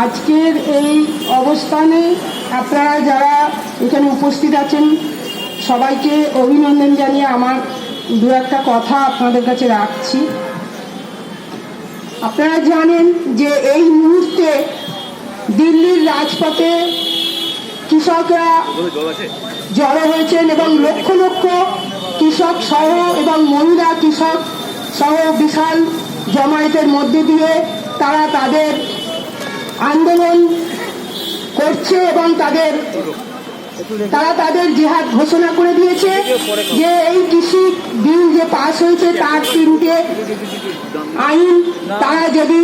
আজকের এই অবস্থানে আপনারা যারা এখানে উপস্থিত আছেন সবাইকে অভিনন্দন জানিয়ে আমার দু একটা কথা আপনাদের কাছে রাখছি। আপনারা জানেন যে এই মুহূর্তে দিল্লির রাজপথে কৃষকরা জড়ো হয়েছেন এবং লক্ষ লক্ষ কৃষক সহ এবং মহিলা কৃষক সহ বিশাল জমায়েতের মধ্যে দিয়ে তারা তাদের আন্দোলন করছে এবং তারা তাদের জিহাদ ঘোষণা করে দিয়েছে যে এই কৃষি বিল যে পাস হয়েছে তার 3টে আইন তারা যদি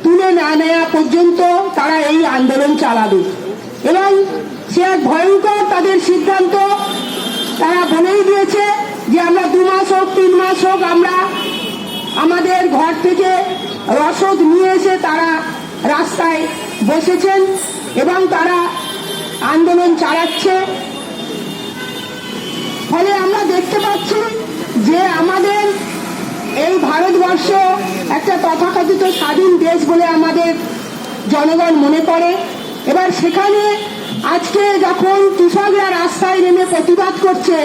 তুলে না নেওয়া পর্যন্ত তারা এই আন্দোলন চালাবে এবং সে এক ভয়ঙ্কর তাদের সিদ্ধান্ত। তারা বলেই দিয়েছে যে আমরা 2 মাস হোক 3 মাস হোক আমরা আমাদের ঘর থেকে রসদ নিয়ে এসে তারা রাস্তায় বসেছেন এবং তারা আন্দোলন চালাচ্ছে। ফলে আমরা দেখতে পাচ্ছি যে আমাদের এই ভারতবর্ষ একটা তথাকথিত স্বাধীন দেশ বলে আমাদের জনগণ মনে করে। এবার সেখানে আজকে যখন কৃষকরা রাস্তায় নেমে প্রতিবাদ করছে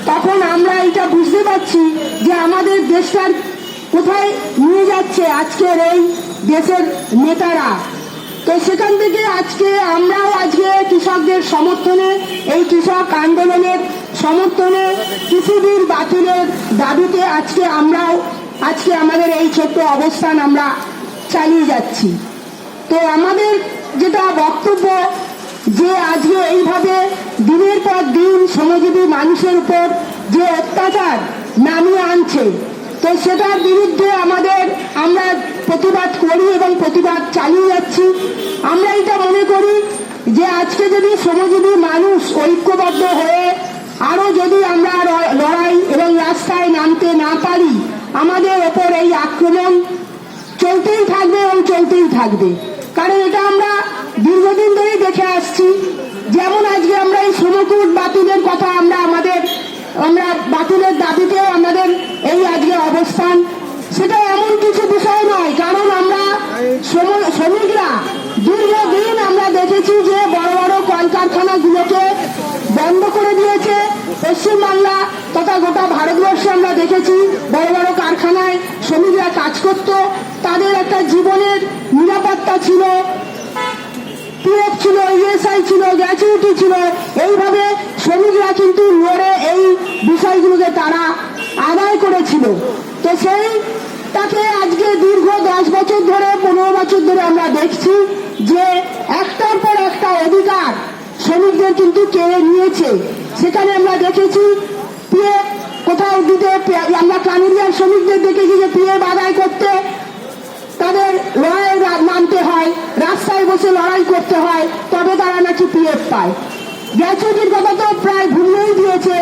তখন আমরা এটা বুঝতে পারছি যে আমাদের দেশটার কোথায় নিয়ে যাচ্ছে আজকের এই দেশের নেতারা। তো সেখান থেকে আমরাও আজকে কৃষকদের সমর্থনে এই কৃষক আন্দোলনের সমর্থনে কৃষি বিল বাতিলের দাবিতে আজকে আমাদের এই ছোট্ট অবস্থান আমরা চালিয়ে যাচ্ছি। তো আমাদের যেটা বক্তব্য যে আজকে এইভাবে দিনের পর দিন শ্রমজীবী মানুষের উপর যে অত্যাচার নামিয়ে আনছে তো সেটার বিরুদ্ধে আমরা প্রতিবাদ করি এবং প্রতিবাদ চালিয়ে যাচ্ছি। আমরা এটা মনে করি যে আজকে যদি শ্রমজীবী মানুষ ঐক্যবদ্ধ হয়ে আরো যদি আমরা লড়াই এবং রাস্তায় নামতে না পারি আমাদের ওপর এই আক্রমণ চলতেই থাকবে এবং চলতেই থাকবে। কারণ এটা আমরা দীর্ঘদিন ধরেই দেখে আসছি। যেমন আজকে আমরা এই শ্রমকোট বাতিলের কথা আমরা বাতিলের দাবিতেও আমাদের এই আজকে অবস্থান। সেটা এমন কিছু বিষয় নয়, কারণ আমরা শ্রমিকরা দীর্ঘদিন আমরা দেখেছি যে বড় বড় কলকারখানাগুলোকে বন্ধ করে দিয়েছে পশ্চিমবাংলা তথা গোটা ভারতবর্ষে। আমরা দেখেছি বড় বড় কারখানায় শ্রমিকরা কাজ করত, তাদের একটা জীবনের নিরাপত্তা ছিল, পিএফ ছিল, ইএসআই ছিল, গ্র্যাচুইটি ছিল। এইভাবে শ্রমিকরা কিন্তু লড়ে এই বিষয়গুলোকে তারা আদায় করেছিল। তো তাকে আজকে দীর্ঘ 10 বছর ধরে 15 বছর ধরে আমরা দেখছি যে একটার পর একটা অধিকার শ্রমিকদের কিন্তু কেড়ে নিয়েছে। সেখানে আমরা দেখেছি পিএফ কোথাও দিতে, আমরা কানুরিয়ার শ্রমিকদের দেখেছি যে পিএফ আদায় করতে তাদের লড়াই নামতে হয়, রাস্তায় বসে লড়াই করতে হয়, তবে তারা নাকি পিএফ পায়। গ্র্যাচুইটির কথা তো প্রায় ভুলেই দিয়েছে।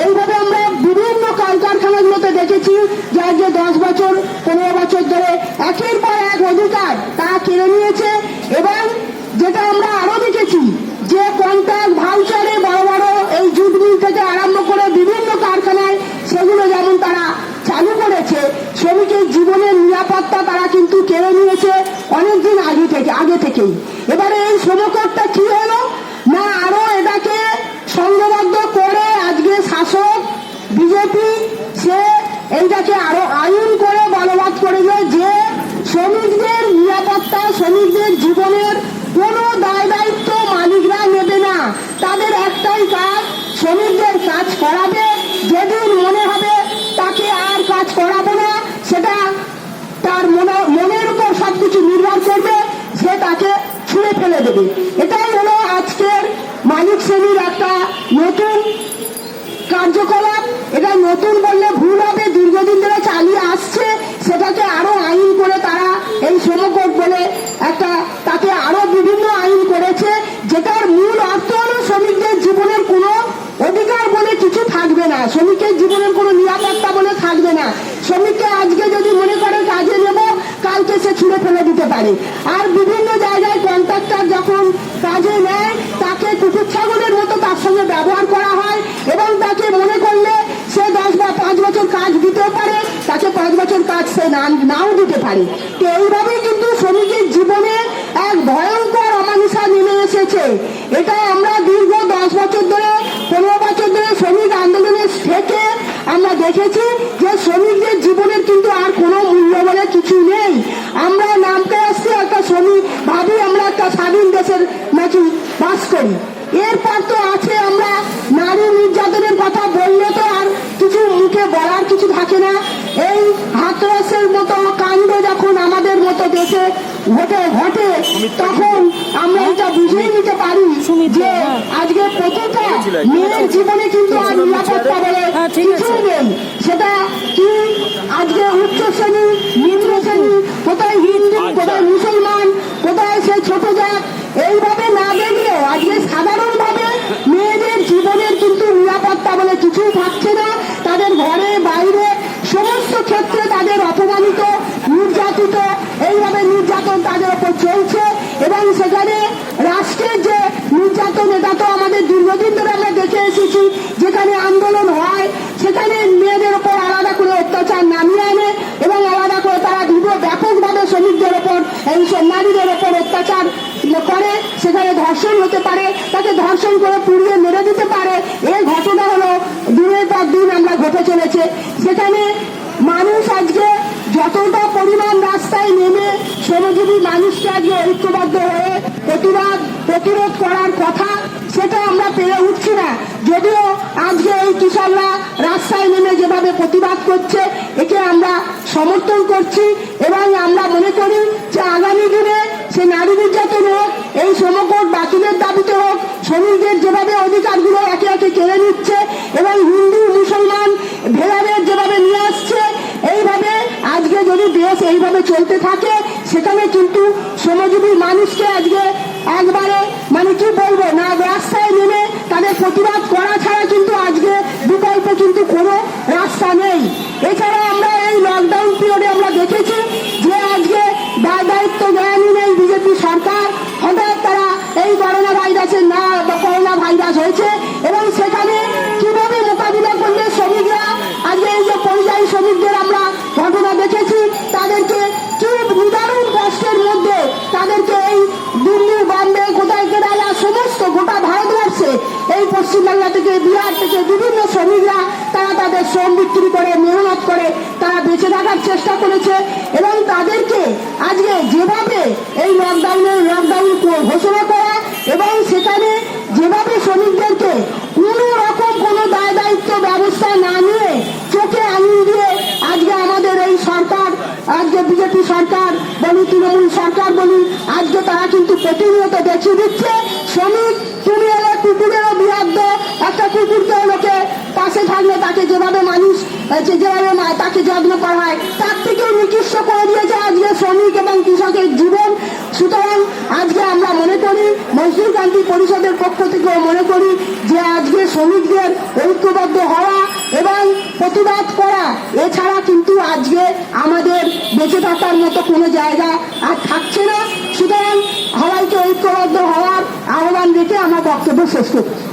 এইভাবে আমরা বিভিন্ন কলকারখানাগুলোতে দেখেছি যে আজকে 10 বছর 15 বছর ধরে একের পর এক অধিকার তারা কেড়ে নিয়েছে। এবং যেটা আমরা আরো দেখেছি যে কন্ট্রাক্ট ভাউচারে বড় বড় এই জুট মিল থেকে আরম্ভ করে বিভিন্ন কারখানায় সেগুলো যেমন তারা চালু করেছে, শ্রমিকের জীবনের নিরাপত্তা তারা কিন্তু কেড়ে নিয়েছে অনেকদিন আগে থেকেই। এবারে এই শ্রমকোটটা কি হলো না, আরো এটাকে সংঘবদ্ধ করে আজকে শাসক বিজেপি সে এইটাকে আরো আইন করে বলবৎ করেছে যে শ্রমিকদের নিরাপত্তা, শ্রমিকদের জীবনের কোনো দায় দায়িত্ব মালিকরা নেবে না। তাদের একটাই কাজ, শ্রমিকদের কাজ করাবে। যেদিন মনে হবে তাকে আর কাজ করাবো না, সেটা তার মনের উপর সবকিছু নির্ভর করবে, সে তাকে ছুঁড়ে ফেলে দেবে। এটাই হলো আজকের মালিক শ্রেণীর একটা নতুন কার্যকলাপ। এটা নতুন বললে ভুল হবে, দীর্ঘদিন ধরে চালিয়ে আসছে। সেটাকে আরো আইন করে তারা এই শ্রমকোট বলে তাকে আরো বিভিন্ন আইন করেছে, যেটার মূল অর্থ হলো শ্রমিকদের জীবনের কোনো অধিকার বলে কিছু থাকবে না, শ্রমিকের জীবনের কোনো নিরাপত্তা বলে থাকবে না। শ্রমিককে আজকে যদি মনে করে কাজে নেব, কালকে সে ছুঁড়ে ফেলে দিতে পারে। আর বিভিন্ন জায়গায় কন্ট্রাক্টর যখন কাজে নেয় তাকে কুকুর ছাগলের মতো তার সঙ্গে ব্যবহার করা হয় এবং তাকে মনে করলে সে 10 বা 5 বছর কাজ দিতেও পারে, তাকে 5 বছর কাজ সে নাও দিতে পারে। তো এইভাবেই কিন্তু শ্রমিকের জীবনে এক ভয়ঙ্কর এটা আমরা দীর্ঘ 10 বছর ধরে 15 বছর ধরে শ্রমিক আন্দোলনের থেকে আমরা দেখেছি যে শ্রমিকদের জীবনের কিন্তু আর কোনো মূল্য বলে কিছু নেই। আমরা নামতে আসছি একটা শ্রমিক, ভাবি আমরা একটা স্বাধীন দেশের নাকি বাস করি। এরপর তো আছে আমরা নারী নির্যাতনের কথা বললে তো আর কিছু মুখে বলার কিছু থাকে না। এই হাতরাসের মতো কাণ্ড যখন আমাদের মতো দেশে ঘটে তখন আমরা এটা বুঝেই নিতে পারি যে আজকে প্রতিটা মেয়ের জীবনে কিন্তু আর নিরাপত্তা বলে কিছু নেই। সেটা কি আজকে উচ্চ শ্রেণী, নিম্ন শ্রেণী, কোথায় হিন্দু, কোথায় মুসলমান, কোথায় সে ছোট জাত, এইভাবে না দেখলেও আজকে সাধারণভাবে মেয়েদের জীবনের কিন্তু নিরাপত্তা বলে কিছুই থাকছে না। তাদের ঘরে বাইরে সমস্ত ক্ষেত্রে তাদের অপমানিত, নির্যাতিত, এইভাবে নির্যাতন তাদের উপর চলছে। এবং সেখানে রাষ্ট্রের যে নির্যাতন, এটা তো আমাদের দীর্ঘদিন ধরে আমরা দেখে এসেছি। যেখানে আন্দোলন হয় সেখানে মেয়েদের উপর আলাদা করে অত্যাচার নামিয়ে আনে এবং আলাদা করে তারা ব্যাপকভাবে শ্রমিকদের ওপর, এই নারীদের ওপর অত্যাচার করে। সেখানে ধর্ষণ হতে পারে, তাকে ধর্ষণ করে পুড়িয়ে মেরে দিতে পারে। এই ঘটনা হলো দিনের পর দিন আমরা ঘটে চলেছে। সেখানে মানুষ আজকে যতটা পরিমাণ রাস্তায় নেমে শ্রমজীবী মানুষকে আজকে ঐক্যবদ্ধ হয়ে প্রতিরোধ করার কথা, সেটা আমরা পেরে উঠছি না। যদিও আজকে এই কৃষকরা রাস্তায় নেমে যেভাবে প্রতিবাদ করছে একে আমরা সমর্থন করছি এবং আমরা মনে করি যে আগামী দিনে সে নারী নির্যাতন হোক, এই শ্রমকোড বাতিলের দাবিতে হোক, শ্রমিকদের যেভাবে অধিকারগুলো একে একে কেড়ে নিচ্ছে এবং হিন্দু মুসলমান ভেদাভেদ যেভাবে নিয়ে আসছে, এইভাবে আজকে যদি দেশ এইভাবে চলতে থাকে সেখানে কিন্তু শ্রমজীবী মানুষকে আজকে একবারে মানে কি বলবো না, রাস্তায় নেমে তাদের প্রতিবাদ করা ছাড়া কিন্তু আজকে বিকল্প কিন্তু কোনো রাস্তা নেই। এছাড়া আমরা এই লকডাউন পিরিয়ডে আমরা দেখেছি যে আজকে দায়িত্ব দেয়নি নেই বিজেপি সরকার। হঠাৎ তারা এই করোনা ভাইরাস হয়েছে এবং সেখানে কিভাবে মোকাবিলা করলে শ্রমিকরা আজকে এই যে পরিযায়ী শ্রমিকদের আমরা ঘটনা দেখেছি, তাদেরকে কি নিদারুণ কষ্টের মধ্যে তাদেরকে এই দিল্লি, বম্বে, কোথায় কেরালা, সমস্ত গোটা ভারতবর্ষে এই পশ্চিমবাংলা থেকে, বিহার থেকে বিভিন্ন শ্রমিকরা তারা তাদের শ্রম বিক্রি করে, মেহনত করে তারা বেঁচে থাকার চেষ্টা করেছে এবং তাদেরকে আজকে যেভাবে এই লকডাউন ঘোষণা করা এবং সেখানে যেভাবে শ্রমিকদেরকে কোন রকম কোনো দায়িত্ব ব্যবস্থা না নিয়ে চোখে আঙুল দিয়ে আজকে আমাদের এই সরকার, আজকে বিজেপি সরকার বলি, তৃণমূল সরকার বলি, আজকে তারা কিন্তু প্রতিনিয়ত দেখিয়ে দিচ্ছে শ্রমিক তুমি এলে কুকুরেরও বিরাদ্দ। একটা কুকুরকে লোকে পাশে থাকলে তাকে যেভাবে মানুষ যেভাবে তাকে যত্ন করা হয় তার থেকেও নিকৃষ্ট করে দিয়েছে আজকে শ্রমিক এবং কৃষকের জীবন। সুতরাং আজকে আমরা মনে করি, মজদুর ক্রান্তি পরিষদের পক্ষ থেকেও মনে করি যে আজকে শ্রমিকদের ঐক্যবদ্ধ হওয়া এবং প্রতিবাদ করা এছাড়া কিন্তু আজকে আমাদের বেঁচে থাকার মতো কোনো জায়গা আর থাকছে না। সুতরাং সবাইকে ঐক্যবদ্ধ হওয়ার আহ্বান রেখে আমার বক্তব্য শেষ করছি।